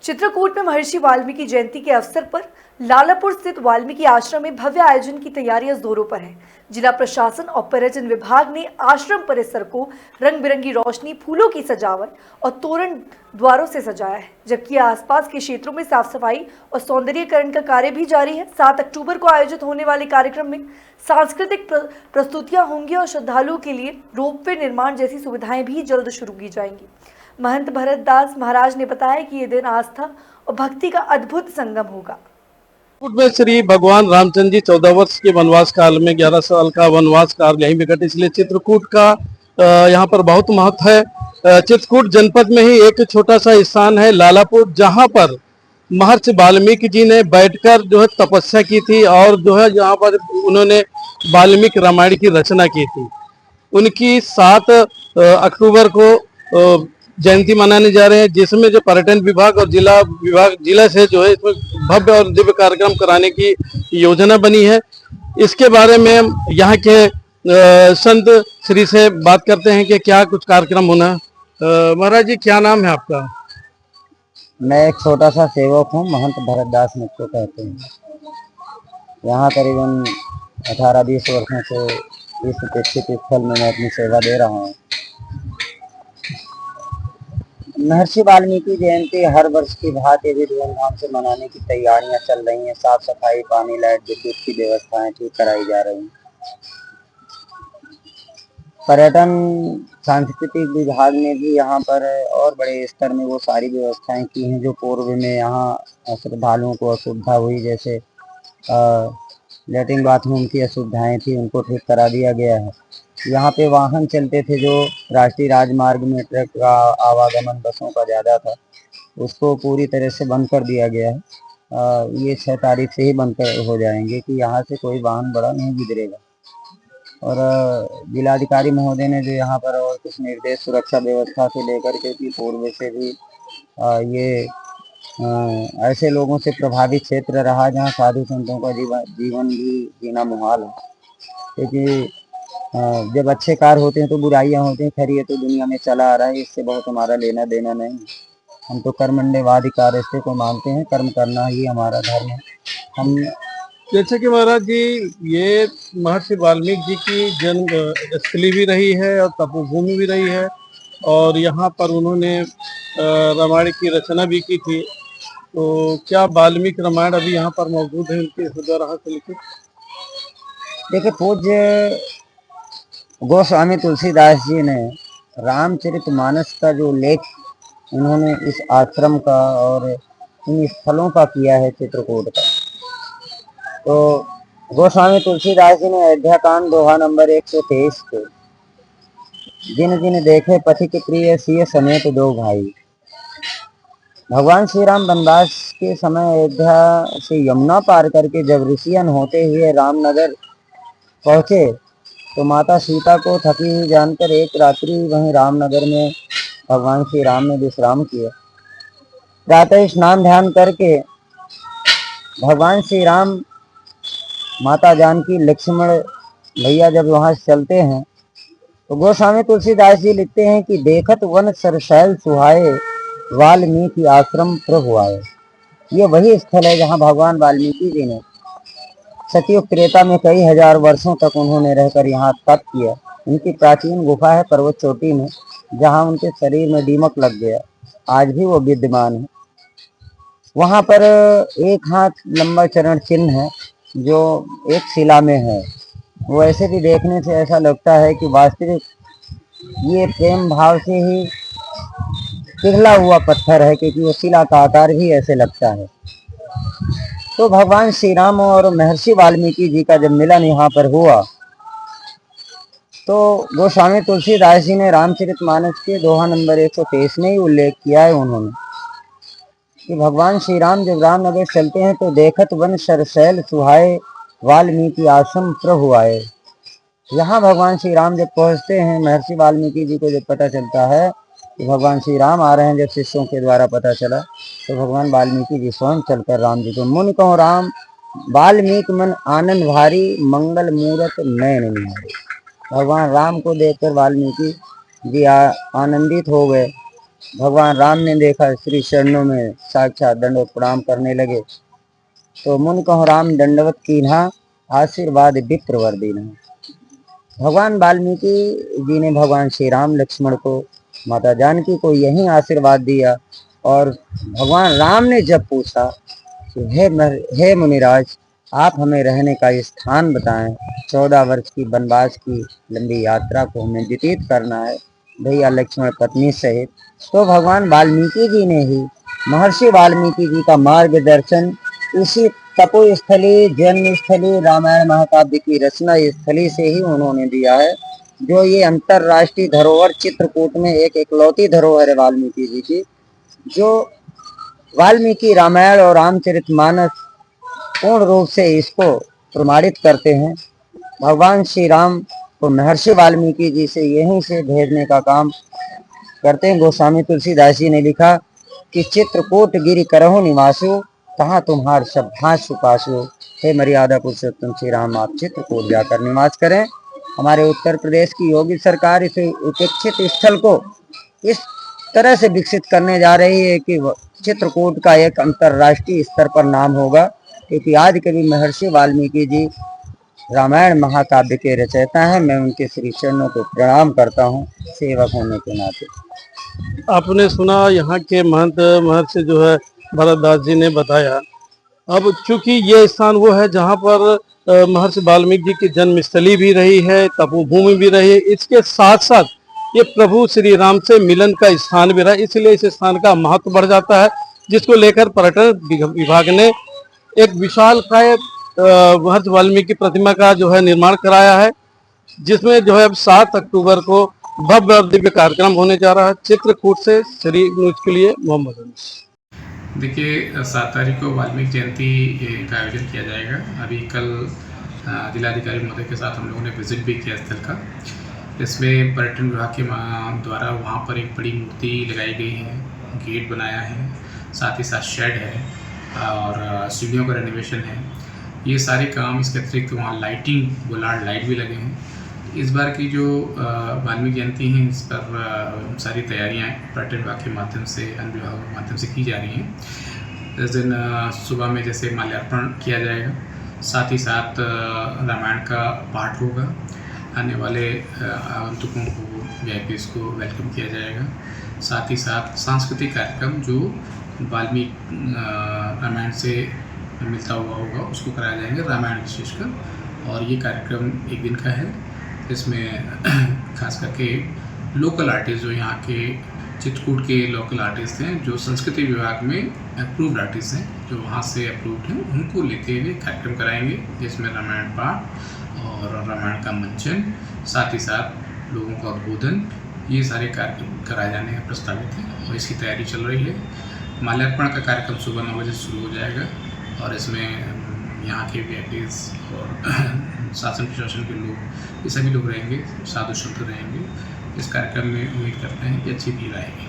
चित्रकूट में महर्षि वाल्मीकि जयंती के अवसर पर लालापुर स्थित वाल्मीकि आश्रम में भव्य आयोजन की तैयारियां जोरों पर है। जिला प्रशासन और पर्यटन विभाग ने आश्रम परिसर को रंग बिरंगी रोशनी, फूलों की सजावट और तोरण द्वारों से सजाया है, जबकि आसपास के क्षेत्रों में साफ सफाई और सौंदर्यीकरण का कार्य भी जारी है। 7 अक्टूबर को आयोजित होने वाले कार्यक्रम में सांस्कृतिक प्रस्तुतियां होंगी और श्रद्धालुओं के लिए रोपवे निर्माण जैसी सुविधाएं भी जल्द शुरू की जाएंगी। महंत भरत दास महाराज ने बताया कि ये दिन आस्था और भक्ति का अद्भुत संगम होगा। चित्रकूट में श्री भगवान रामचंद्र जी 14 वर्ष के वनवास काल में 11 साल का वनवास काल यहीं पे कटे, इसलिए चित्रकूट का यहाँ पर बहुत महत्व है। चित्रकूट जनपद में ही एक छोटा सा स्थान है लालापुर, जहाँ पर महर्षि वाल्मीकि जी ने बैठकर जो है तपस्या की थी और जो है यहाँ पर उन्होंने वाल्मीकि रामायण की रचना की थी। उनकी 7 अक्टूबर को जयंती मनाने जा रहे हैं, जिसमें जो पर्यटन विभाग और जिला से जो है इसमें भव्य और दिव्य कार्यक्रम कराने की योजना बनी है। इसके बारे में यहाँ के संत श्री से बात करते हैं कि क्या कुछ कार्यक्रम होना है। महाराज जी, क्या नाम है आपका? मैं एक छोटा सा सेवक हूँ, महंत भरत दास मुझको कहते हैं। यहाँ करीबन 18-20 वर्षों से इस उपेक्षित स्थल में मैं अपनी सेवा दे रहा हूँ। महर्षि वाल्मीकि जयंती हर वर्ष की भांति भी धूमधाम से मनाने की तैयारियां चल रही हैं। साफ सफाई, पानी, लाइट, विद्युत की व्यवस्थाएं ठीक कराई जा रही हैं। पर्यटन सांस्कृतिक विभाग ने भी यहाँ पर और बड़े स्तर में वो सारी व्यवस्थाएं की हैं जो पूर्व में यहाँ श्रद्धालुओं को असुविधा हुई, जैसे लेटरिन बाथरूम की असुविधाएं थी, उनको ठीक करा दिया गया है। यहाँ पे वाहन चलते थे जो राष्ट्रीय राजमार्ग में ट्रक का आवागमन बसों का ज़्यादा था, उसको पूरी तरह से बंद कर दिया गया है। ये 6 तारीख से ही बंद हो जाएंगे कि यहाँ से कोई वाहन बड़ा नहीं गुजरेगा। और जिलाधिकारी महोदय ने जो यहाँ पर और कुछ निर्देश सुरक्षा व्यवस्था से लेकर के भी पूर्व से भी ये ऐसे लोगों से प्रभावित क्षेत्र रहा जहाँ साधु संतों का जीवन भी जीना मुहाल है, क्योंकि जब अच्छे कार्य होते हैं तो बुराइयां होती हैं। खैर, ये तो दुनिया में चला आ रहा है, इससे बहुत हमारा लेना देना नहीं। हम तो कर्मण्यवादी कार्यस्थ को मानते हैं, कर्म करना ही हमारा धर्म है। हम जैसे कि महाराज जी, ये महर्षि वाल्मीकि जी की जन्म स्थली भी रही है और तपोभूमि भी रही है, और यहाँ पर उन्होंने रामायण की रचना भी की थी। तो क्या वाल्मीकि रामायण अभी यहाँ पर मौजूद है उनके द्वारा लिखित? देखिए, पूज्य गोस्वामी तुलसीदास जी ने रामचरितमानस का जो लेख उन्होंने इस आश्रम का और इन स्थलों का किया है चित्रकूट का, तो गोस्वामी तुलसीदास जी ने अयोध्या कांड दोहा नंबर 123 को जिन जिन देखे पथिक प्रिय सिय समेत 2 भाई। भगवान श्री राम वनवास के समय अयोध्या से यमुना पार करके जब ऋषियन होते हुए रामनगर पहुंचे तो माता सीता को थकी हुई जानकर एक रात्रि वहीं रामनगर में भगवान श्री राम ने विश्राम किया। प्रातः स्नान ध्यान करके भगवान श्री राम, माता जानकी, लक्ष्मण भैया जब वहां चलते हैं तो गोस्वामी तुलसीदास जी लिखते हैं कि देखत वन सरशैल सुहाए, वाल्मीकि आश्रम प्रभु आए। ये वही स्थल है जहाँ भगवान वाल्मीकि जी ने सतयुग त्रेता में कई हजार वर्षों तक उन्होंने रहकर यहाँ तप किया। उनकी प्राचीन गुफा है पर्वत चोटी में, जहाँ उनके शरीर में दीमक लग गया, आज भी वो विद्यमान है। वहाँ पर एक हाथ लंबा चरण चिन्ह है जो एक शिला में है। वो ऐसे भी देखने से ऐसा लगता है कि वास्तविक ये प्रेम भाव से ही पिघला हुआ पत्थर है, क्योंकि वो शिला का आकार भी ऐसे लगता है। तो भगवान श्री राम और महर्षि वाल्मीकि जी का जब मिलन यहाँ पर हुआ तो गोस्वामी तुलसीदास जी ने रामचरितमानस के दोहा नंबर 123 में ही उल्लेख किया है उन्होंने कि भगवान श्री राम जब रामनगर चलते हैं तो देखत वन सरशैल सुहाए, वाल्मीकि आश्रम प्रभु आए। यहाँ भगवान श्री राम जब पहुँचते हैं, महर्षि वाल्मीकि जी को जब पता चलता है कि भगवान श्री राम आ रहे हैं, जब शिष्यों के द्वारा पता चला तो भगवान वाल्मीकि जी स्वयं चलकर राम जी को मुनि कहो राम, वाल्मीकि मन आनंद भारी, मंगल मूरत नयन निहारी। भगवान राम को देखकर वाल्मीकि जी आनंदित हो गए भगवान राम ने देखा, श्री चरणों में साक्षात दंडवत प्रणाम करने लगे। तो मुन कहो राम दंडवत कीन्हा, आशीर्वाद विप्रवर दीन्हा। भगवान वाल्मीकि जी ने भगवान श्री राम लक्ष्मण को, माता जानकी को यही आशीर्वाद दिया। और भगवान राम ने जब पूछा कि हे मुनिराज, आप हमें रहने का स्थान बताएं, 14 वर्ष की वनवास की लंबी यात्रा को हमें व्यतीत करना है भैया लक्ष्मण पत्नी सहित। तो भगवान वाल्मीकि जी ने ही, महर्षि वाल्मीकि जी का मार्गदर्शन इसी तपोस्थली, जन्मस्थली, रामायण महाकाव्य की रचना स्थली से ही उन्होंने दिया है। जो ये अंतरराष्ट्रीय धरोहर चित्रकूट में एक इकलौती धरोहर है वाल्मीकि जी की, जो वाल्मीकि रामायण और रामचरितमानस पूर्ण रूप से इसको प्रमाणित करते हैं। भगवान श्री राम को महर्षि वाल्मीकि जी से यहीं से भेजने का काम करते हैं। गोस्वामी तुलसीदास जी ने लिखा कि चित्रकूट गिरि करहु निवासु, कहाँ तुम्हार शब्दांश सुपासु। हे मर्यादा पुरुषोत्तम श्री राम, आप चित्रकूट जाकर निवास करें। हमारे उत्तर प्रदेश की योगी सरकार इस उपेक्षित स्थल को इस तरह से विकसित करने जा रही है कि चित्रकूट का एक अंतर्राष्ट्रीय स्तर पर नाम होगा, क्योंकि आज कभी महर्षि वाल्मीकि जी रामायण महाकाव्य के रचयिता हैं। मैं उनके श्री चरणों को प्रणाम करता हूँ सेवक होने के नाते। आपने सुना यहाँ के महंत महर्षि जो है भरतदास जी ने बताया। अब चूंकि ये स्थान वो है जहाँ पर महर्षि वाल्मीकि जी की जन्मस्थली भी रही है, तपोभूमि भी रही है, इसके साथ साथ ये प्रभु श्री राम से मिलन का स्थान भी रहा, इसलिए इस स्थान का महत्व बढ़ जाता है, जिसको लेकर पर्यटन विभाग ने एक विशालकाय महर्षि वाल्मीकि प्रतिमा का जो है निर्माण कराया है, जिसमें जो है अब 7 अक्टूबर को भव्य और दिव्य कार्यक्रम होने जा रहा है। चित्रकूट से श्री न्यूज के लिए मोहम्मद अनस। देखिए 7 तारीख को वाल्मीकि जयंती का आयोजन किया जाएगा। अभी कल जिलाधिकारी महोदय के साथ हम लोगों ने विजिट भी किया स्थल का। इसमें पर्यटन विभाग के द्वारा वहाँ पर एक बड़ी मूर्ति लगाई गई है, गेट बनाया है, साथ ही साथ शेड है और सीढ़ियों का रेनोवेशन है। ये सारे काम, इसके अतिरिक्त वहाँ लाइटिंग, बुलार्ड लाइट भी लगे हैं। इस बार की जो वाल्मीकि जयंती है, इस पर सारी तैयारियां पर्यटन विभाग के माध्यम से, अन्य विभागों के माध्यम से की जा रही हैं। इस दिन सुबह में जैसे माल्यार्पण किया जाएगा, साथ ही साथ रामायण का पाठ होगा। आने वाले आगंतुकों को, वीआईपीज़ को वेलकम किया जाएगा। साथ ही साथ सांस्कृतिक कार्यक्रम जो वाल्मीकि रामायण से मिलता हुआ होगा उसको कराए जाएंगे, रामायण विशेषकर। और ये कार्यक्रम एक दिन का है। इसमें खास करके लोकल आर्टिस्ट, जो यहाँ के चित्रकूट के लोकल आर्टिस्ट हैं, जो संस्कृति विभाग में अप्रूव्ड आर्टिस्ट हैं, जो वहाँ से अप्रूव्ड हैं, उनको लेते हुए कार्यक्रम कराएंगे, जिसमें रामायण पाठ और रामायण का मंचन, साथ ही साथ लोगों का उद्बोधन, ये सारे कार्यक्रम कराए जाने का प्रस्तावित है और इसकी तैयारी चल रही है। माल्यार्पण का कार्यक्रम सुबह 9 बजे शुरू हो जाएगा और इसमें यहाँ के वीआईपीज़ और शासन प्रशासन के लोग, ये सभी लोग रहेंगे, साधु संत रहेंगे। इस कार्यक्रम में उम्मीद करते हैं कि अच्छी भीड़ आएगी।